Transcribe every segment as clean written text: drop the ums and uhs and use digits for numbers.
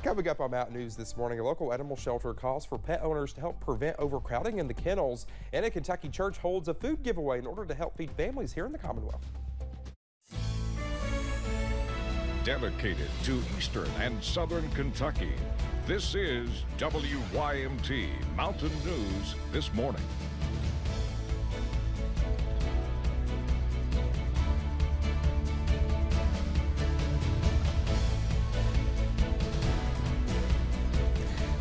Coming up on Mountain News this morning, a local animal shelter calls for pet owners to help prevent overcrowding in the kennels, and a Kentucky church holds a food giveaway in order to help feed families here in the Commonwealth. Dedicated to Eastern and Southern Kentucky, this is WYMT Mountain News this morning.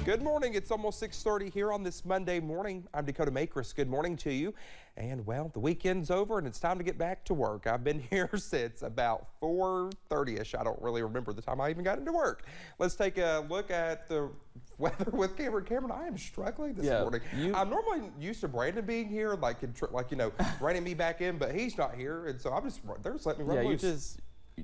Good morning. It's almost 6:30 here on this Monday morning. I'm Dakota Makris. Good morning to you. And well, the weekend's over and it's time to get back to work. I've been here since about 4:30ish. I don't really remember the time I even got into work. Let's take a look at the weather with Cameron. Cameron, I am struggling this morning. I'm normally used to Brandon being here, like reining me back in, but he's not here, and so they're just letting me run loose.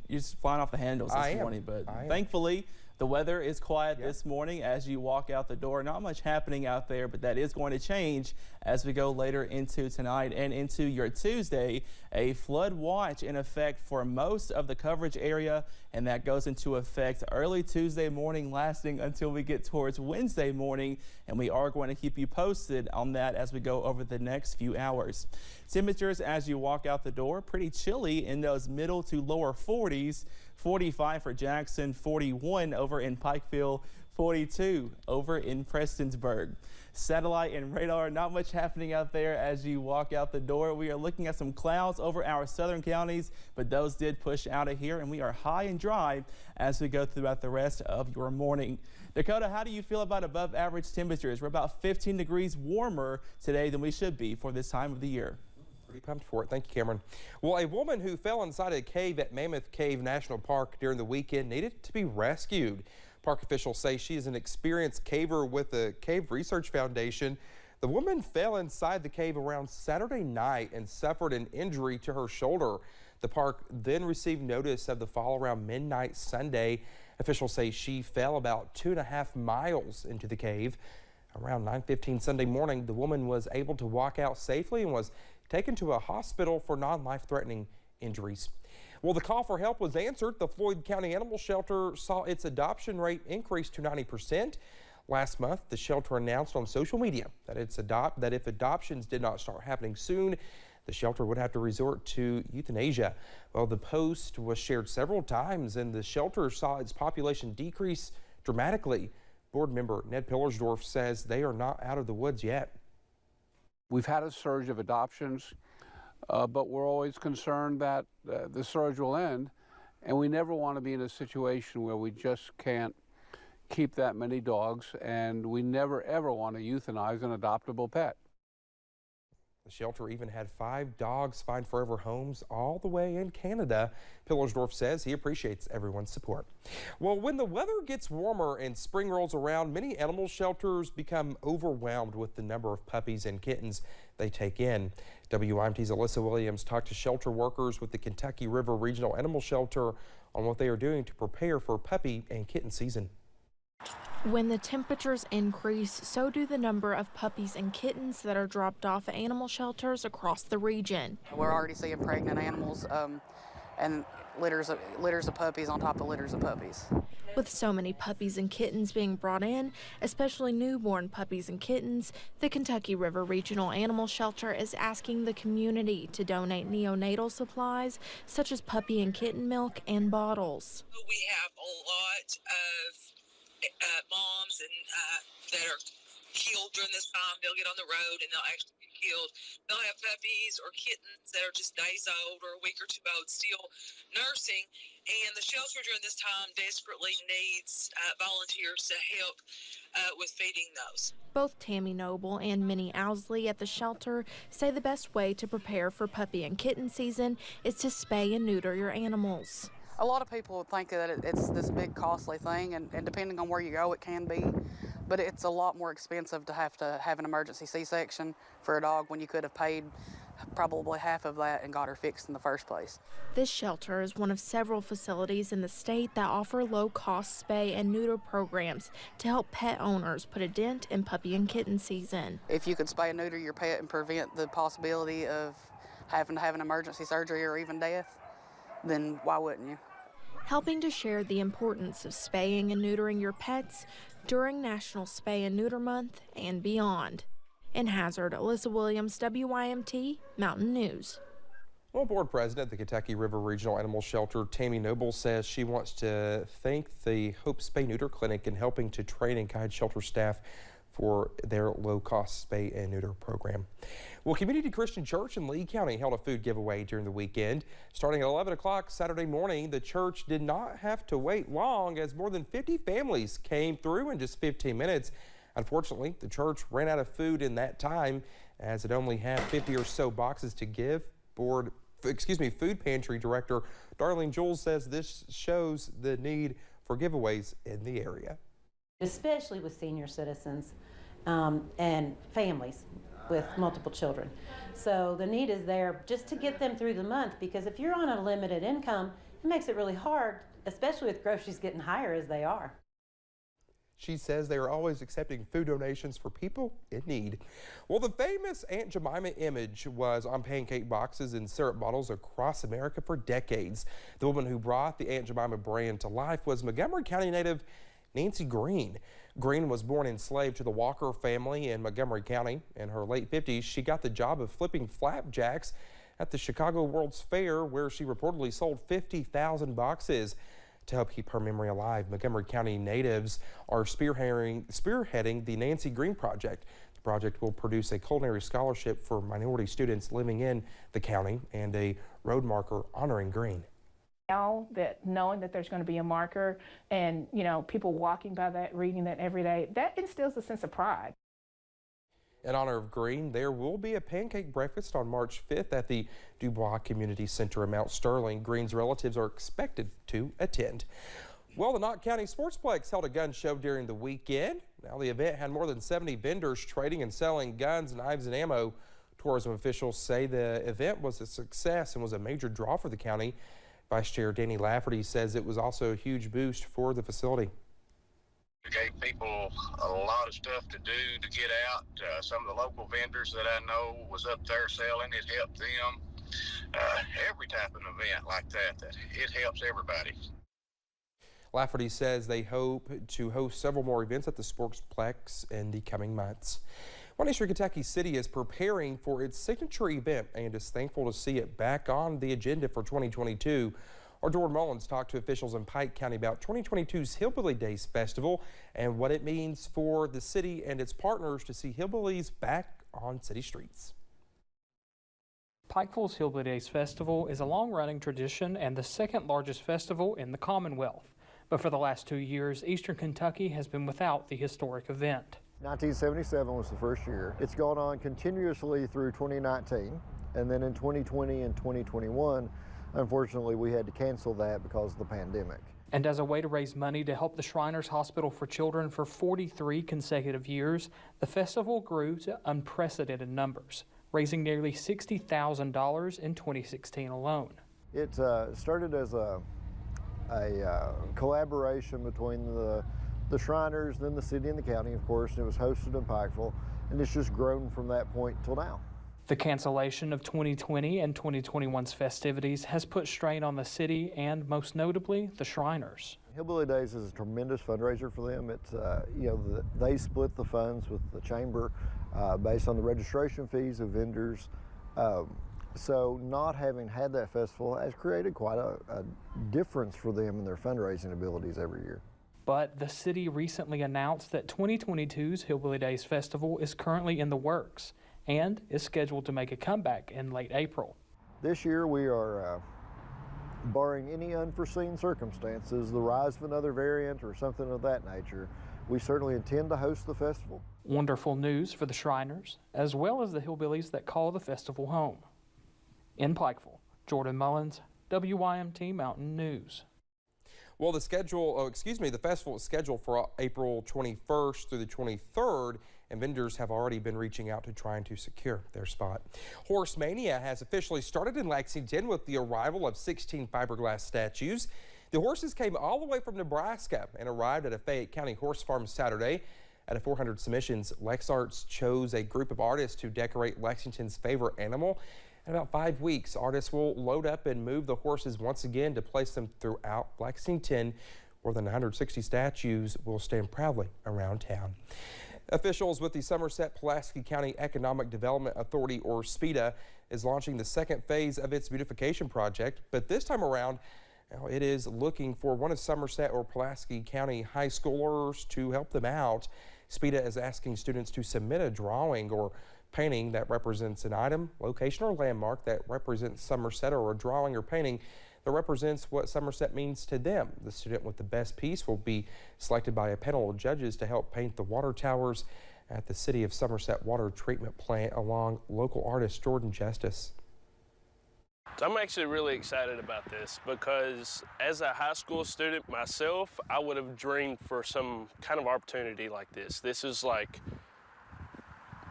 You're just flying off the handles this morning, but thankfully the weather is quiet this morning as you walk out the door. Not much happening out there, but that is going to change as we go later into tonight and into your Tuesday. A flood watch in effect for most of the coverage area, and that goes into effect early Tuesday morning, lasting until we get towards Wednesday morning, and we are going to keep you posted on that as we go over the next few hours. Temperatures as you walk out the door, pretty chilly in those middle to lower 40s. 45 for Jackson, 41 over in Pikeville, 42 over in Prestonsburg. Satellite and radar, not much happening out there as you walk out the door. We are looking at some clouds over our southern counties, but those did push out of here, and we are high and dry as we go throughout the rest of your morning. Dakota, how do you feel about above average temperatures? We're about 15 degrees warmer today than we should be for this time of the year. Pretty pumped for it. Thank you, Cameron. Well, a woman who fell inside a cave at Mammoth Cave National Park during the weekend needed to be rescued. Park officials say she is an experienced caver with the Cave Research Foundation. The woman fell inside the cave around Saturday night and suffered an injury to her shoulder. The park then received notice of the fall around midnight Sunday. Officials say she fell about 2.5 miles into the cave. Around 9:15 Sunday morning, the woman was able to walk out safely and was taken to a hospital for non-life-threatening injuries. Well, the call for help was answered. The Floyd County Animal Shelter saw its adoption rate increase to 90%. Last month, the shelter announced on social media that if adoptions did not start happening soon, the shelter would have to resort to euthanasia. Well, the post was shared several times, and the shelter saw its population decrease dramatically. Board member Ned Pillersdorf says they are not out of the woods yet. We've had a surge of adoptions, but we're always concerned that the surge will end, and we never want to be in a situation where we just can't keep that many dogs, and we never ever want to euthanize an adoptable pet. The shelter even had 5 dogs find forever homes all the way in Canada. Pillersdorf says he appreciates everyone's support. Well, when the weather gets warmer and spring rolls around, many animal shelters become overwhelmed with the number of puppies and kittens they take in. WYMT's Alyssa Williams talked to shelter workers with the Kentucky River Regional Animal Shelter on what they are doing to prepare for puppy and kitten season. When the temperatures increase, so do the number of puppies and kittens that are dropped off at animal shelters across the region. We're already seeing pregnant animals and litters of puppies on top of litters of puppies. With so many puppies and kittens being brought in, especially newborn puppies and kittens, the Kentucky River Regional Animal Shelter is asking the community to donate neonatal supplies such as puppy and kitten milk and bottles. We have a lot of moms that are killed during this time. They'll get on the road and they'll actually get killed. They'll have puppies or kittens that are just days old or a week or two old still nursing, and the shelter during this time desperately needs volunteers to help with feeding those. Both Tammy Noble and Minnie Owsley at the shelter say the best way to prepare for puppy and kitten season is to spay and neuter your animals. A lot of people think that it's this big costly thing, and depending on where you go, it can be, but it's a lot more expensive to have an emergency C-section for a dog when you could have paid probably half of that and got her fixed in the first place. This shelter is one of several facilities in the state that offer low-cost spay and neuter programs to help pet owners put a dent in puppy and kitten season. If you could spay and neuter your pet and prevent the possibility of having to have an emergency surgery or even death, then why wouldn't you? helping to share the importance of spaying and neutering your pets during National Spay and Neuter Month and beyond. In Hazard, Alyssa Williams, WYMT Mountain News. Well, board president of the Kentucky River Regional Animal Shelter, Tammy Noble, says she wants to thank the Hope Spay Neuter Clinic in helping to train and guide shelter staff for their low-cost spay and neuter program. Well, Community Christian Church in Lee County held a food giveaway during the weekend. Starting at 11 o'clock Saturday morning, the church did not have to wait long as more than 50 families came through in just 15 minutes. Unfortunately, the church ran out of food in that time as it only had 50 or so boxes to give. Food Pantry Director Darlene Jules says this shows the need for giveaways in the area. Especially with senior citizens and families with multiple children. So the need is there just to get them through the month, because if you're on a limited income, it makes it really hard, especially with groceries getting higher as they are. She says they are always accepting food donations for people in need. Well, the famous Aunt Jemima image was on pancake boxes and syrup bottles across America for decades. The woman who brought the Aunt Jemima brand to life was Montgomery County native Nancy Greene. Greene was born enslaved to the Walker family in Montgomery County. In her late 50s, she got the job of flipping flapjacks at the Chicago World's Fair, where she reportedly sold 50,000 boxes. To help keep her memory alive, Montgomery County natives are spearheading the Nancy Greene Project. The project will produce a culinary scholarship for minority students living in the county and a road marker honoring Greene. Now that knowing that there's going to be a marker and, people walking by that, reading that every day, that instills a sense of pride. In honor of Greene, there will be a pancake breakfast on March 5th at the Dubois Community Center in Mount Sterling. Greene's relatives are expected to attend. Well, the Knott County Sportsplex held a gun show during the weekend. Now, the event had more than 70 vendors trading and selling guns, knives, and ammo. Tourism officials say the event was a success and was a major draw for the county. Vice Chair Danny Lafferty says it was also a huge boost for the facility. It gave people a lot of stuff to do to get out. Some of the local vendors that I know was up there selling. It helped them. Every type of event like that it helps everybody. Lafferty says they hope to host several more events at the Sportsplex in the coming months. Well, Eastern Kentucky City is preparing for its signature event and is thankful to see it back on the agenda for 2022. Our Jordan Mullins talked to officials in Pike County about 2022's Hillbilly Days Festival and what it means for the city and its partners to see hillbillies back on city streets. Pikeville's Hillbilly Days Festival is a long-running tradition and the second largest festival in the Commonwealth. But for the last 2 years, Eastern Kentucky has been without the historic event. 1977 was the first year. It's gone on continuously through 2019, and then in 2020 and 2021, unfortunately, we had to cancel that because of the pandemic. And as a way to raise money to help the Shriners Hospital for Children for 43 consecutive years, the festival grew to unprecedented numbers, raising nearly $60,000 in 2016 alone. It started as a collaboration between the Shriners, then the city and the county, of course, and it was hosted in Pikeville, and it's just grown from that point till now. The cancellation of 2020 and 2021's festivities has put strain on the city and, most notably, the Shriners. Hillbilly Days is a tremendous fundraiser for them. It's, they split the funds with the chamber based on the registration fees of vendors. So not having had that festival has created quite a difference for them in their fundraising abilities every year. But the city recently announced that 2022's Hillbilly Days Festival is currently in the works and is scheduled to make a comeback in late April. This year we are, barring any unforeseen circumstances, the rise of another variant or something of that nature, we certainly intend to host the festival. Wonderful news for the Shriners, as well as the hillbillies that call the festival home. In Pikeville, Jordan Mullins, WYMT Mountain News. Well, the festival is scheduled for April 21st through the 23rd, and vendors have already been reaching out to trying to secure their spot. Horse Mania has officially started in Lexington with the arrival of 16 fiberglass statues. The horses came all the way from Nebraska and arrived at a Fayette County horse farm Saturday. Out of 400 submissions, LexArts chose a group of artists to decorate Lexington's favorite animal. In about 5 weeks, artists will load up and move the horses once again to place them throughout Lexington. More than 160 statues will stand proudly around town. Officials with the Somerset-Pulaski County Economic Development Authority, or SPEDA, is launching the second phase of its beautification project, but this time around, it is looking for one of Somerset or Pulaski County high schoolers to help them out. SPEDA is asking students to submit a drawing or painting that represents an item, location, or landmark that represents Somerset, or a drawing or painting that represents what Somerset means to them. The student with the best piece will be selected by a panel of judges to help paint the water towers at the City of Somerset Water Treatment Plant along local artist Jordan Justice. I'm actually really excited about this because as a high school student myself, I would have dreamed for some kind of opportunity like this. This is like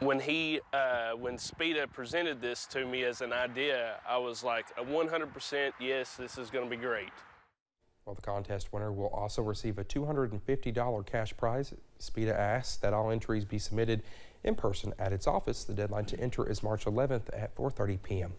when SPEDA presented this to me as an idea, I was like a 100% yes, this is going to be great. Well, the contest winner will also receive a $250 cash prize. SPEDA asks that all entries be submitted in person at its office. The deadline to enter is March 11th at 4:30 p.m.